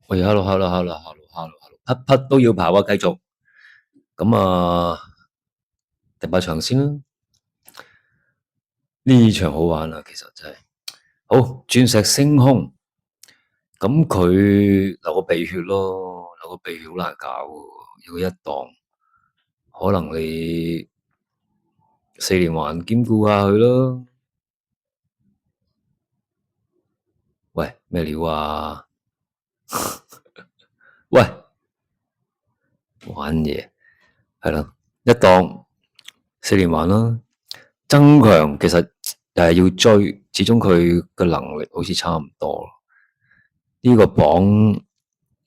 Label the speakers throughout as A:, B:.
A: 喂，hello，匹匹都要跑啊，繼續。咁啊，第八場先啦。呢場好玩啊，其實真係。好，鑽石星空，咁佢流個鼻血咯，流個鼻血好難搞喎。如果一檔，可能你四連環兼顧下佢咯。喂，咩料啊？喂，玩嘢係咯，一檔四連環啦。增強其實又係要追，始終佢嘅能力好似差唔多。呢個榜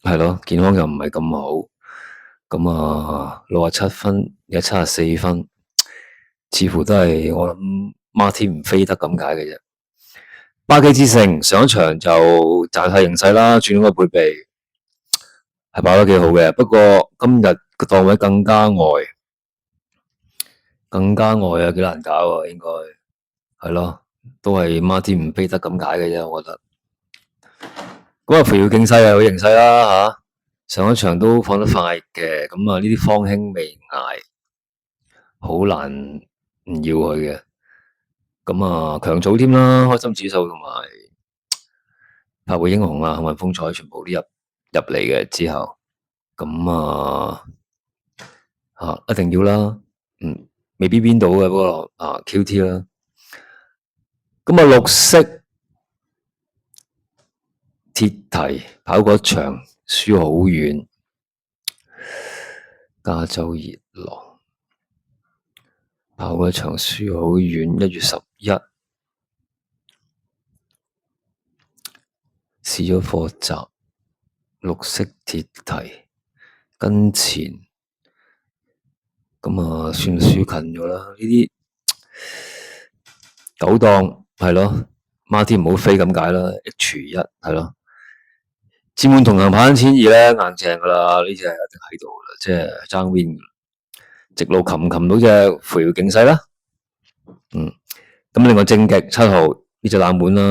A: 係咯，健康又唔係咁好，咁啊67分，有74分，似乎都係我諗孖天唔飛得咁解嘅啫。巴基之城上一場就賺晒形勢啦，轉咗個配備係跑得幾好嘅，不過今日個檔位更加呆啊，幾難搞啊，應該係咯，都係孖天唔飛得咁解嘅啫，我覺得。咁啊，肥耀勁勢啊，有形勢啦吓，上一場都放得快嘅，咁啊呢啲方興未艾，好難唔要佢嘅。咁啊強組添啦，開心指數同埋拍會英雄啊，幸運風采全部都入嚟嘅之後，咁一定要啦，未必邊到嘅，不過QT 啦。咁啊綠色鐵蹄跑過一場，輸好遠。加州熱浪跑過一場，輸好遠。1月11試咗課習，綠色鐵蹄跟前，咁啊算輸近咗啦。呢啲九檔係咯，孖天唔好飛咁解啦。H1係咯。佔滿同行跑緊12000咧，硬淨噶啦，呢隻一定喺度啦，即係爭 win。直路擒到隻肥耀勁勢啦，咁另外正極7號呢隻冷門啦，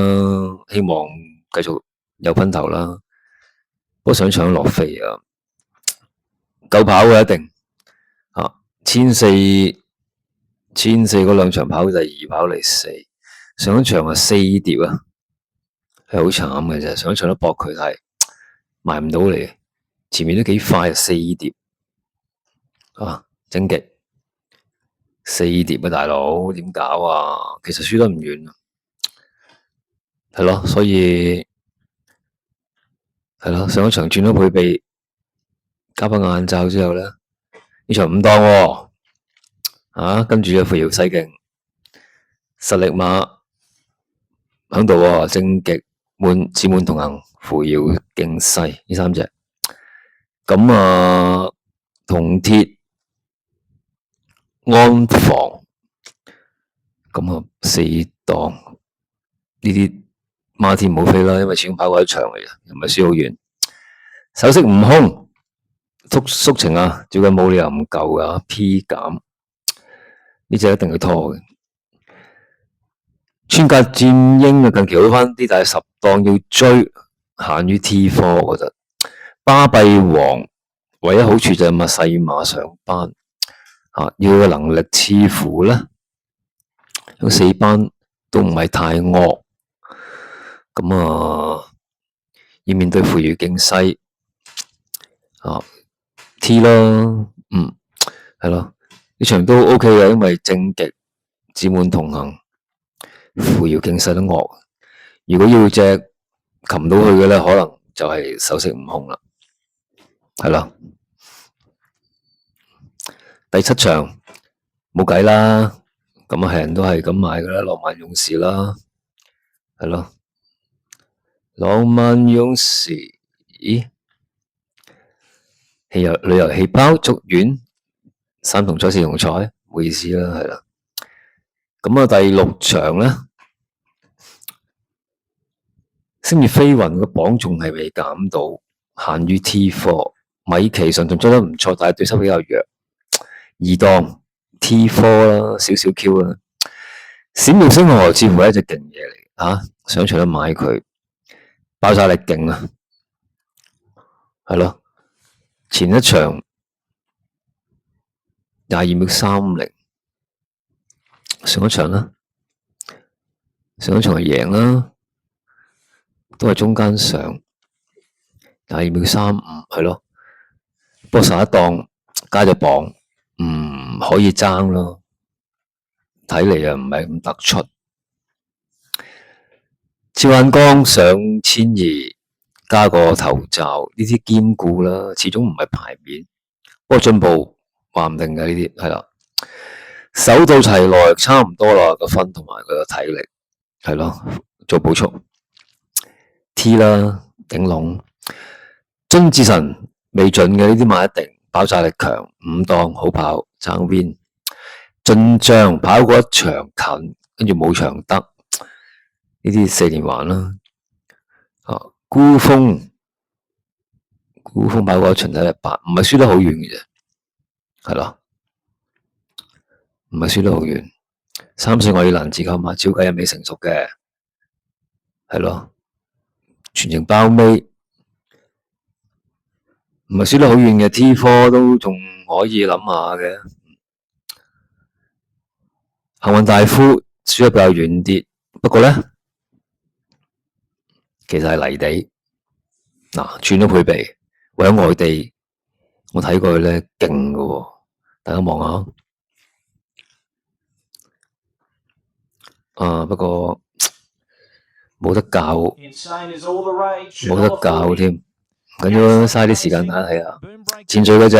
A: 希望繼續有噴頭啦。不過想搶落飛啊，夠跑嘅一定千四嗰兩場跑第2，跑第4，上一場4碟啊，係好慘嘅啫。上一場都搏佢，但係埋唔到嚟，前面都幾快4碟正極4碟啊，大佬點搞啊？其實輸得唔遠啊，係咯，所以係咯，上一場轉咗配備，加翻眼罩之後咧，呢場5檔喎，跟住就肥耀西勁，實力馬響度喎，正極佔滿同行，扶搖勁勢呢3隻，咁銅鐵安防，咁4檔呢啲孖天唔好飛啦，因為始終跑過一場嚟嘅，又唔係輸好遠。首飾悟空縮情啊，照計冇理由唔夠噶 ，P 減呢隻一定要拖嘅。穿甲戰鷹啊，近期好翻啲，但係10檔要追，限於 T4，我覺得。巴閉王唯一好處就係細馬上班，要嘅能力似乎咧，有4班都唔係太惡，咁要面對扶搖勁勢T 咯，係咯，呢場都 OK 嘅，因為正極佔滿同行，扶搖勁勢都惡。如果要隻擒到佢嘅咧，可能就係首飾悟空啦，係咯。第7場冇計啦，咁係人都係咁買噶啦，浪漫勇士啦，係咯。浪漫勇士，咦？旅遊氣泡竹丸3同彩4同彩，唔好意思啦，係啦。咁第6場咧，星月飛雲個榜仲係未減到，限於 T4。米奇上仲追得唔錯，但係對手比較弱。2檔 T4 啦，少少 Q 啦。閃耀星河似乎係一隻勁嘢嚟，上場都買佢，爆炸力勁啊！係咯。前一場22.30，上一場啦，上一場係贏啦，都係中間上22.35，係咯。不過11檔加咗磅，唔可以爭咯。睇嚟又唔係咁突出。趙眼光上1200加個頭罩，呢啲兼顧啦，始終唔係牌面。不過進步話唔定嘅呢啲係啦。手到齊來差唔多啦，個分同埋佢個體力係咯，做補速 T 啦，頂籠。曾志臣未盡嘅呢啲買一定，爆炸力強，5檔好跑爭 win。進帳跑過一場近，跟住冇場得，呢啲4連環啦。孤峰跑過一場得100，唔係輸得好遠嘅啫，係咯，唔係輸得好遠。3-4愛爾蘭自購碼照計又未成熟嘅，係咯，全程包尾，唔係輸得好遠嘅 T4都仲可以諗下嘅。幸運大夫輸得比較遠啲，不過咧，其實係泥地嗱，轉咗配備，為咗外地，我睇過佢咧勁㗎喎，大家望下。不過冇得教，冇得教添。唔緊要啦，嘥啲時間睇睇啊！前嘴嗰隻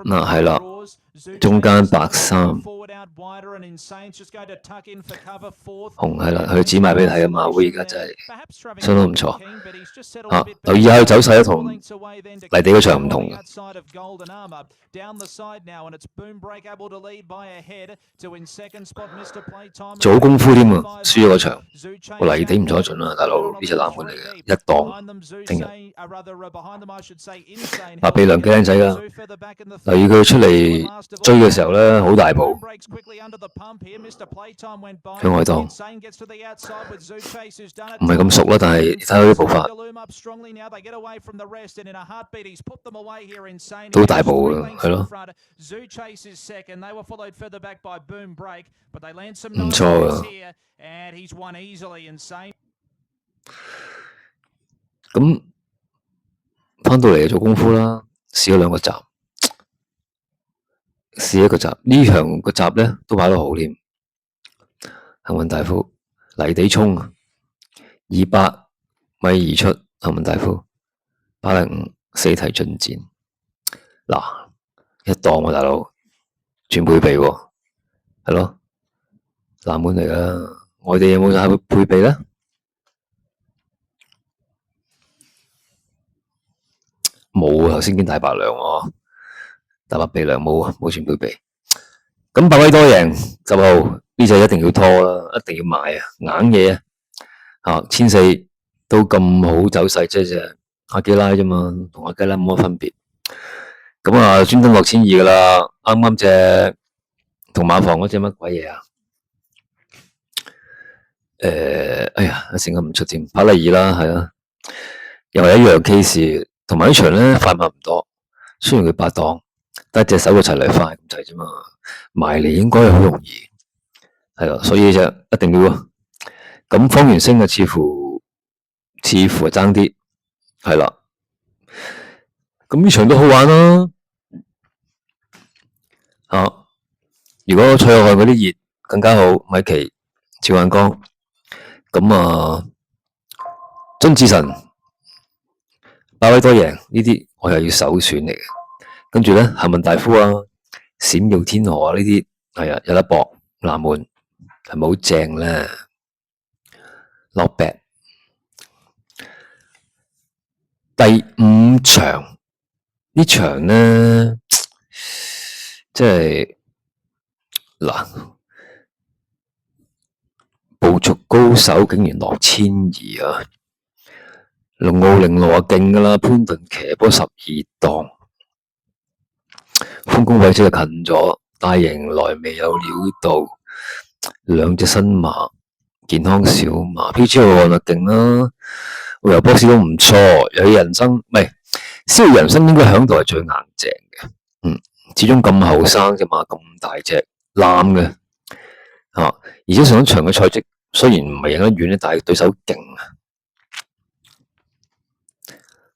A: 嗱係啦，中間白衫紅係啦，佢指埋俾你睇啊嘛，會而家真係相當唔錯。留意下佢走勢啦，同泥地嗰場唔同嘅。做好功夫添啊，輸咗嗰場，個泥地唔錯得盡啦，大佬呢隻冷門嚟嘅，一檔聽日。白鼻梁幾靚仔㗎，留意佢出嚟追嘅時候咧，好大步向外檔，唔係咁熟啦，但係睇佢啲步伐都大步㗎，係咯，唔錯㗎。咁返到嚟做功夫啦，試咗2個集，試一個集，呢場個集咧都跑得好添。幸運大夫泥地衝200米而出，幸運大夫805四題進戰。嗱，一檔喎大佬，轉配備喎，係咯，冷門嚟㗎。外地有冇睇配備咧？冇啊，頭先見大白梁喎，大白鼻梁冇轉配備。咁百威多贏10號呢隻一定要拖啦，一定要買啊，硬嘢啊，1400都咁好走勢，即係隻阿基拉啫嘛，同阿基拉冇乜分別。咁啊，專登落1200㗎啦，啱啱隻同馬房嗰隻乜鬼嘢啊？哎呀，一成日唔出添，跑第2啦，係啊，又係一樣 case， 同埋呢場咧快馬唔多，雖然佢8檔，但係隻手個齊嚟快咁滯啫嘛，埋嚟應該係好容易，係啦，所以就一定要啊。咁方元星啊，似乎係爭啲，係啦。咁呢場都好玩啦，如果蔡約翰嗰啲熱更加好，米奇、趙眼光。咁啊，曾志臣、百威多贏呢啲，我又要首選嚟嘅。跟住咧，幸運大夫啊、閃耀天河啊呢啲，係啊，有得搏。南門係咪好正咧？落白第5場呢場咧，即係嗱。步速高手竟然落1200啊！龍奧零路啊勁㗎啦，潘頓騎波12檔，豐功偉績就近咗，大贏來未有料到，2隻新馬健康小馬，PG 號啊勁啦，由波士都唔錯，有人生唔係，蕭人生應該響度係最硬淨嘅。始終咁後生啫嘛，咁大隻攬嘅而且上一場嘅賽績雖然唔係贏得遠咧，但係對手勁啊。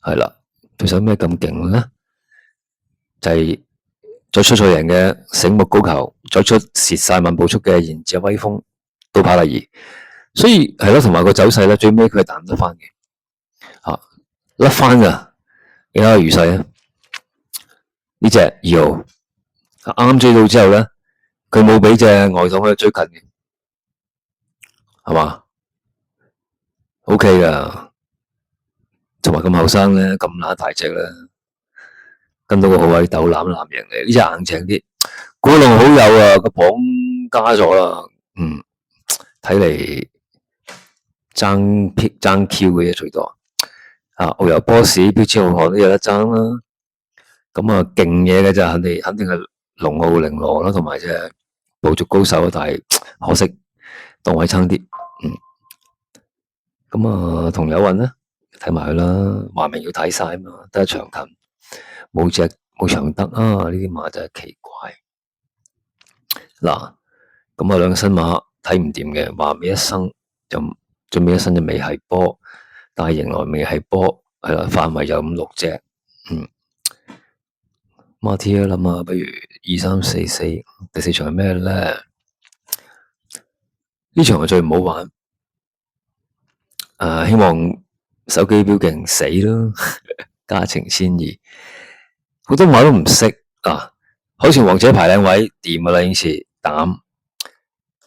A: 係啦，對手咩咁勁咧？就係再出賽贏嘅醒目高球，再出蝕晒慢步速嘅賢者威風都帕利爾，所以係咯，同埋個走勢咧，最尾佢係彈得翻嘅，甩翻噶，你睇下余勢啊，呢隻2號啱追到之後咧，佢冇俾隻外檔去追近嘅，係嘛 ？OK 噶，同埋咁後生咧，咁乸大隻咧，跟到個好位鬥攬贏嘅，呢隻硬淨啲。古龍好友啊，個磅加咗啦，睇嚟爭 Q 嘅嘢最多澳遊波士標誌浩瀚都有得爭啦。咁勁嘢嘅就肯定係龍傲玲瓏啦，同埋隻捕捉高手，但係可惜檔位差啲。咁同友運咧睇埋佢啦，話明要睇晒啊嘛，得一場近冇長得啊，呢啲馬真係奇怪。嗱，咁兩個新馬睇唔掂嘅，話尾一生就最尾一生就未係波，但係迎來未係波，係啦，範圍有5-6隻。馬鐵啊，諗下不如2、3、4、4，第4場係咩咧？呢場係最唔好玩。希望手機標勁死咯，家情千意，好多馬都唔識好似王者排靚位掂噶啦，已經是膽。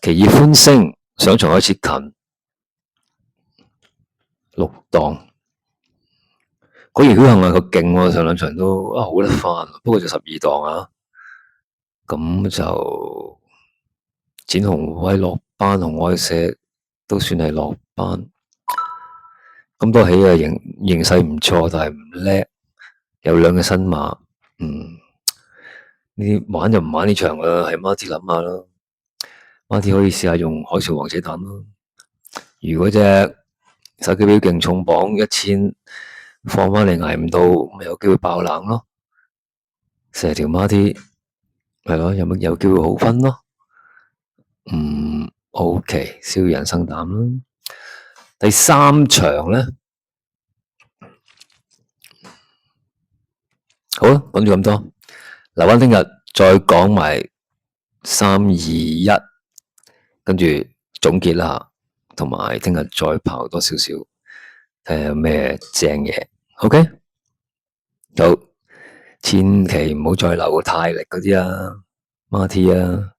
A: 奇異歡聲上場開始近6檔，果然僥倖啊，佢勁喎，上2場都好得翻，不過就12檔啊，咁就展鴻威落班，紅愛社都算係落班。咁多起啊，形勢唔錯，但係唔叻，有2個新馬，呢啲玩就唔玩呢場啦，係馬鐵諗下咯，馬鐵可以試下用海潮王者膽咯。如果隻手機表勁重磅1000放翻嚟捱唔到，咪有機會爆冷咯。成條馬鐵係咯，有機會好分咯。OK， 燒人生膽啦。第3場咧，好啦，講住咁多，留翻聽日再講埋3、2、1，跟住總結啦，同埋聽日再跑多少少，睇下有咩正嘢。OK， 好，千祈唔好再留太力嗰啲啊，馬鐵啊。